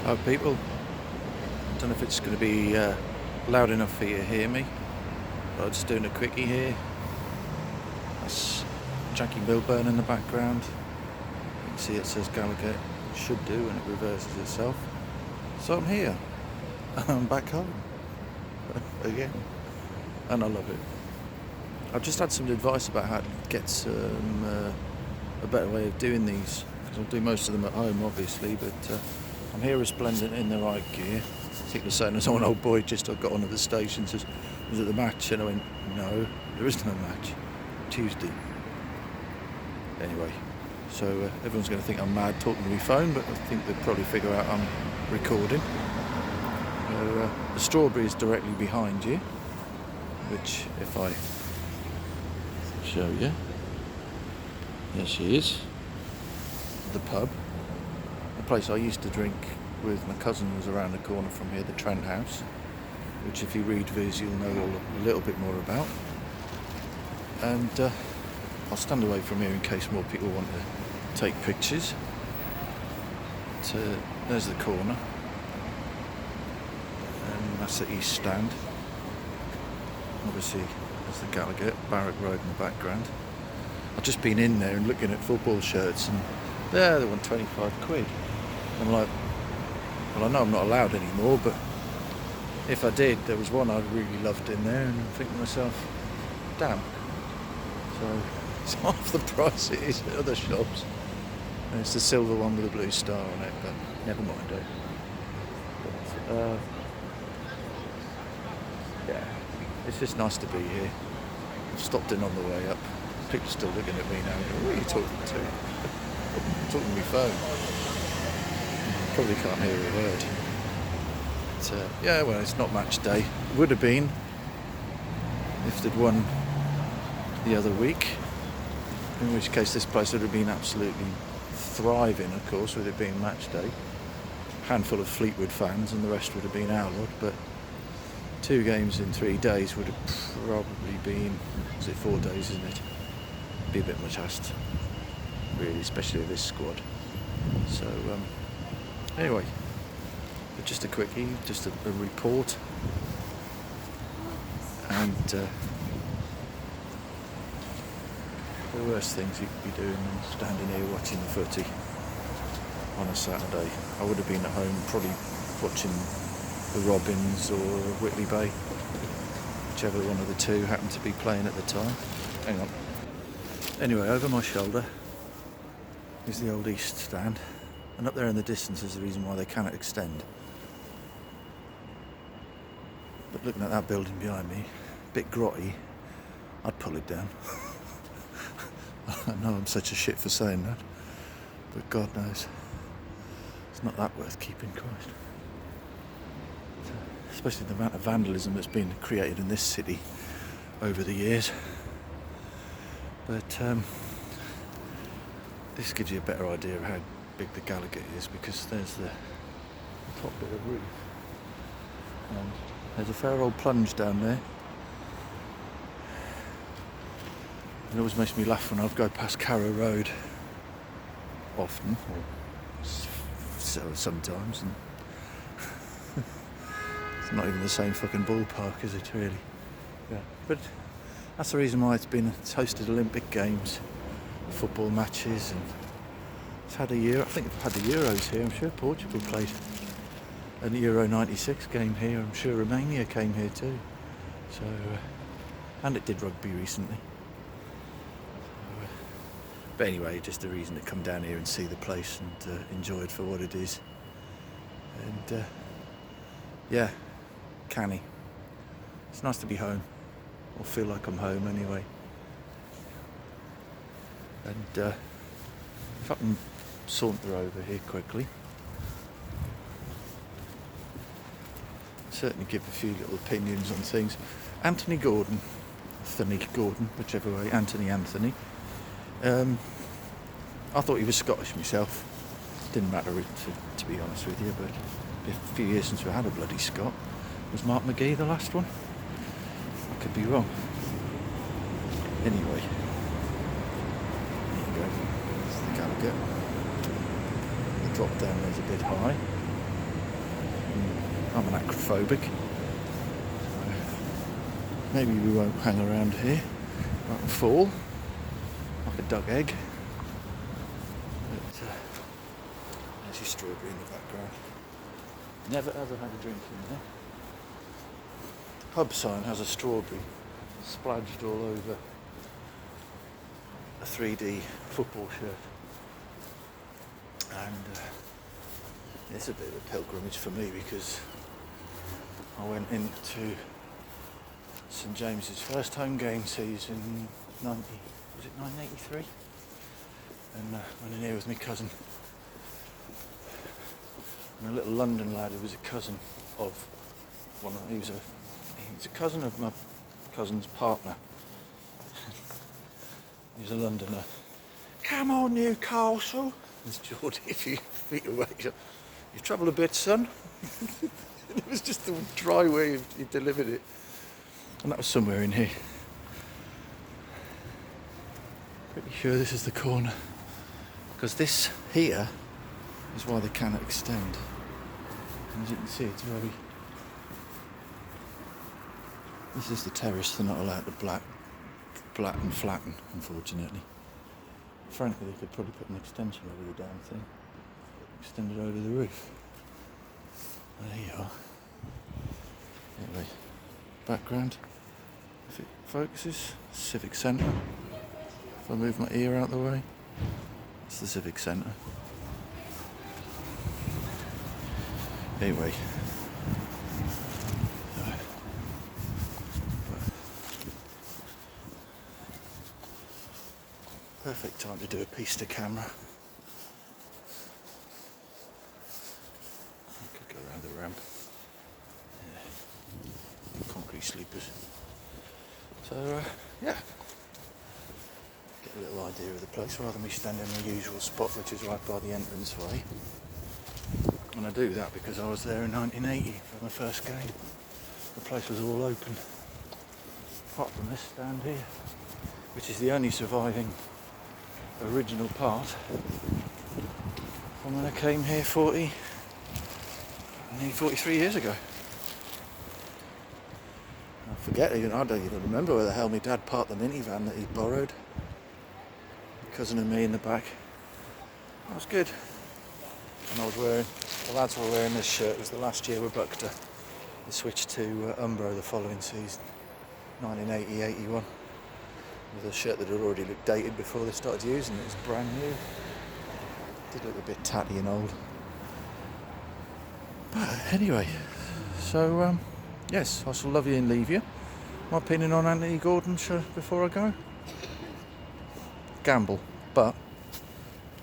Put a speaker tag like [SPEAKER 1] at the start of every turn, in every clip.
[SPEAKER 1] Hi people, don't know if it's going to be loud enough for you to hear me, but I'm just doing a quickie here. That's Jackie Milburn in the background. You can see it says Gallagher, it should do when it reverses itself. So I'm here, I'm back home, again, and I love it. I've just had some advice about how to get a better way of doing these, because I'll do most of them at home obviously, but I'm here resplendent in the right gear. People are saying there's an old boy just got on at the station, says, was it the match? And I went, no, there is no match. Tuesday. Anyway, so everyone's going to think I'm mad talking to my phone, but I think they'll probably figure out I'm recording. The strawberry is directly behind you, which if I show you, there she is, the pub. The place I used to drink with my cousin was around the corner from here, the Trent House, which if you read Viz you'll know a little bit more about. And I'll stand away from here in case more people want to take pictures. There's the corner, and that's the east stand. Obviously there's the Gallagher, Barrack Road in the background. I've just been in there and looking at football shirts, and there they want 25 quid. I'm like, well, I know I'm not allowed anymore, but if I did, there was one I really loved in there, and I'm thinking to myself, damn. So it's half the price it is at other shops. And it's the silver one with the blue star on it, but never mind it. But, yeah, it's just nice to be here. I've stopped in on the way up. People are still looking at me now. What are you talking to? I'm talking to my phone. Probably can't hear a word. But, yeah, well, it's not match day. It would have been if they'd won the other week, in which case this place would have been absolutely thriving, of course, with it being match day. Handful of Fleetwood fans and the rest would have been our lot, but 2 games in 3 days would have probably been, is it 4 days, isn't it? Be a bit much asked, really, especially with this squad. So, anyway, but just a quickie, just a report, and the worst things you could be doing than standing here watching the footy on a Saturday. I would have been at home probably watching the Robins or Whitley Bay, whichever one of the two happened to be playing at the time. Hang on. Anyway, over my shoulder is the old East stand, and up there in the distance is the reason why they cannot extend. But looking at that building behind me, a bit grotty, I'd pull it down. I know I'm such a shit for saying that, but God knows, it's not that worth keeping, Christ. Especially the amount of vandalism that's been created in this city over the years. But this gives you a better idea of how big the Gallagher is, because there's the top bit of roof, and there's a fair old plunge down there. It always makes me laugh when I go past Carrow Road often, or sometimes, and it's not even the same fucking ballpark, is it really? Yeah. But that's the reason why it's hosted Olympic Games, football matches, and it's had a year. I think it's had the Euros here. I'm sure Portugal played a Euro 96 game here. I'm sure Romania came here too. So, and it did rugby recently. So, but anyway, just a reason to come down here and see the place and enjoy it for what it is. And yeah, canny. It's nice to be home, or feel like I'm home anyway. And if I can saunter over here quickly, certainly give a few little opinions on things. Anthony Gordon, whichever way, Anthony. I thought he was Scottish myself. Didn't matter to be honest with you, but a few years since we had a bloody Scot. Was Mark McGee the last one? I could be wrong. Anyway, there you go. That's the Gallagher. The drop down there's a bit high. I'm an acrophobic. Maybe we won't hang around here. Might fall like a dug egg. But there's your strawberry in the background. Never ever had a drink in there. The pub sign has a strawberry splodged all over a 3D football shirt. And it's a bit of a pilgrimage for me because I went into St James's first home game season, 1983? And went in here with my cousin. And a little London lad who was a cousin of he was a cousin of my cousin's partner. He was a Londoner. Come on, Newcastle. It's Geordie, a few feet away. You trouble a bit, son. It was just the dry way he delivered it. And that was somewhere in here. Pretty sure this is the corner. Because this here is why they cannot extend. And as you can see, it's very... This is the terrace they're not allowed to flatten, unfortunately. Frankly, they could probably put an extension over the damn thing. Extend it over the roof. There you are. Anyway, background. If it focuses, Civic Centre. If I move my ear out the way, it's the Civic Centre. Anyway. Perfect time to do a piece to camera. I could go around the ramp. Yeah. Concrete sleepers. So, yeah. Get a little idea of the place rather than me standing in the usual spot, which is right by the entranceway. And I do that because I was there in 1980 for my first game. The place was all open. Apart from this stand here, which is the only surviving original part from when I came here 43 years ago. I don't even remember where the hell my dad parked the minivan that he borrowed. My cousin and me in the back. That was good. And the lads were wearing this shirt. It was the last year with Buckter. They switched to Umbro the following season, 1980-81. With a shirt that had already looked dated before they started using it. It was brand new. Did look a bit tatty and old. But anyway, so yes, I shall love you and leave you. My opinion on Anthony Gordon before I go? Gamble, but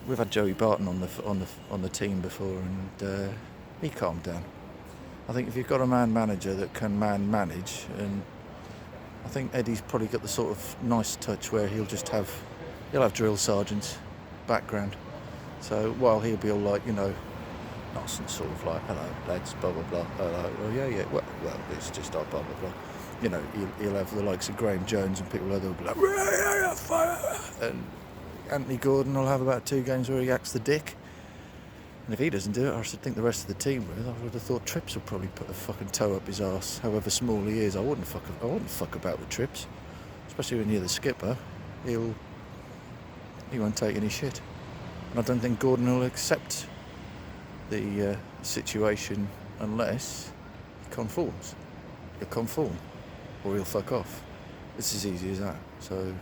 [SPEAKER 1] we've had Joey Barton on the team before, and he calmed down. I think if you've got a man manager that can manage, and I think Eddie's probably got the sort of nice touch where he'll have drill sergeants background. So while he'll be all like, nice and sort of like, hello lads, blah blah blah, hello, oh yeah, well it's just our blah blah blah. He'll have the likes of Graham Jones and people like that will be like, and Anthony Gordon will have about 2 games where he acts the dick. And if he doesn't do it, I should think the rest of the team will. I would have thought Trips would probably put a fucking toe up his arse, however small he is. I wouldn't fuck about with Trips, especially when you're the skipper. He won't take any shit. And I don't think Gordon will accept the situation unless he conforms. He'll conform, or he'll fuck off. It's as easy as that. So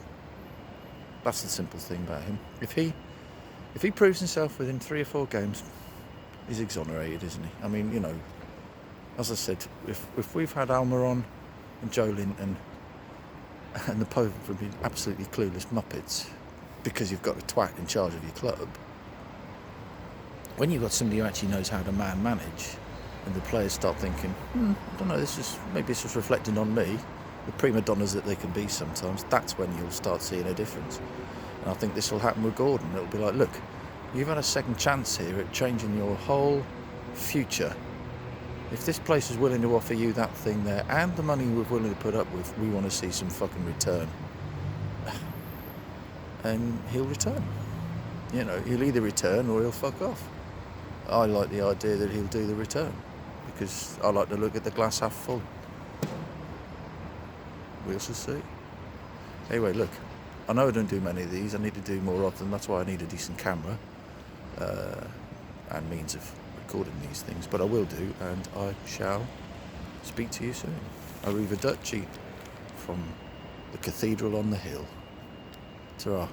[SPEAKER 1] that's the simple thing about him. If he proves himself within 3 or 4 games, he's exonerated, isn't he? I mean, as I said, if we've had Almiron and Joe Linton and the Pope have been absolutely clueless muppets because you've got a twat in charge of your club, when you've got somebody who actually knows how to manage, and the players start thinking, I don't know, maybe this is reflecting on me, the prima donnas that they can be sometimes, that's when you'll start seeing a difference. And I think this will happen with Gordon. It'll be like, look, you've had a second chance here at changing your whole future. If this place is willing to offer you that thing there and the money we're willing to put up with, we want to see some fucking return. And he'll return. He'll either return or he'll fuck off. I like the idea that he'll do the return because I like to look at the glass half full. We'll see. Anyway, look, I know I don't do many of these. I need to do more of them. That's why I need a decent camera and means of recording these things. But I will do, and I shall speak to you soon. Arrivederci from the cathedral on the hill. Ta-ra.